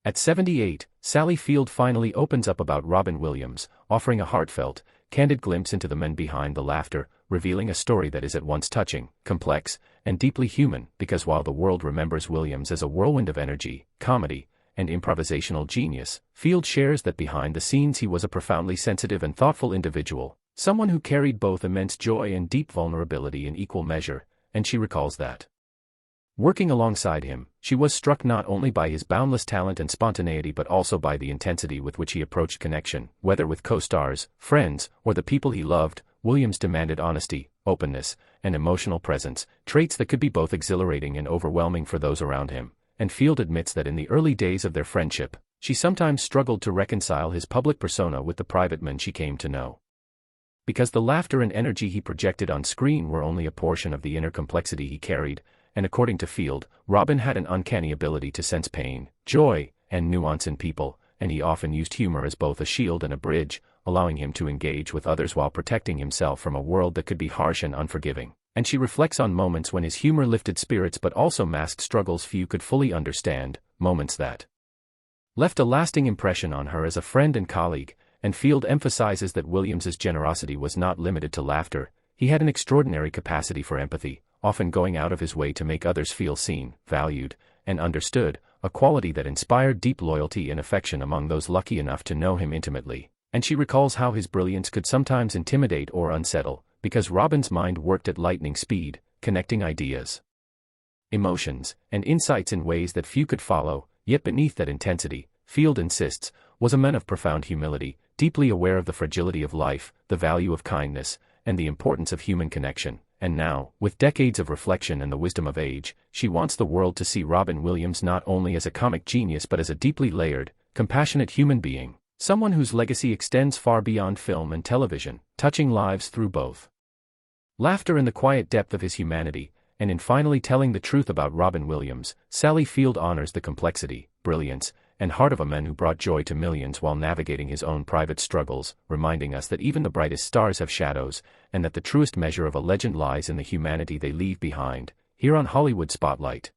At 78, Sally Field finally opens up about Robin Williams, offering a heartfelt, candid glimpse into the men behind the laughter, revealing a story that is at once touching, complex, and deeply human, because while the world remembers Williams as a whirlwind of energy, comedy, and improvisational genius, Field shares that behind the scenes he was a profoundly sensitive and thoughtful individual, someone who carried both immense joy and deep vulnerability in equal measure, and she recalls that, working alongside him, she was struck not only by his boundless talent and spontaneity but also by the intensity with which he approached connection, whether with co-stars, friends, or the people he loved. Williams demanded honesty, openness, and emotional presence, traits that could be both exhilarating and overwhelming for those around him, and Field admits that in the early days of their friendship, she sometimes struggled to reconcile his public persona with the private man she came to know. Because the laughter and energy he projected on screen were only a portion of the inner complexity he carried, and according to Field, Robin had an uncanny ability to sense pain, joy, and nuance in people, and he often used humor as both a shield and a bridge, allowing him to engage with others while protecting himself from a world that could be harsh and unforgiving. And she reflects on moments when his humor lifted spirits but also masked struggles few could fully understand, moments that left a lasting impression on her as a friend and colleague. And Field emphasizes that Williams's generosity was not limited to laughter. He had an extraordinary capacity for empathy, often going out of his way to make others feel seen, valued, and understood, a quality that inspired deep loyalty and affection among those lucky enough to know him intimately. And she recalls how his brilliance could sometimes intimidate or unsettle, because Robin's mind worked at lightning speed, connecting ideas, emotions, and insights in ways that few could follow. Yet beneath that intensity, Field insists, was a man of profound humility, deeply aware of the fragility of life, the value of kindness, and the importance of human connection. And now, with decades of reflection and the wisdom of age, she wants the world to see Robin Williams not only as a comic genius but as a deeply layered, compassionate human being, someone whose legacy extends far beyond film and television, touching lives through both laughter and the quiet depth of his humanity. And in finally telling the truth about Robin Williams, Sally Field honors the complexity, brilliance, and heart of a man who brought joy to millions while navigating his own private struggles, reminding us that even the brightest stars have shadows, and that the truest measure of a legend lies in the humanity they leave behind. Here on Hollywood Spotlight.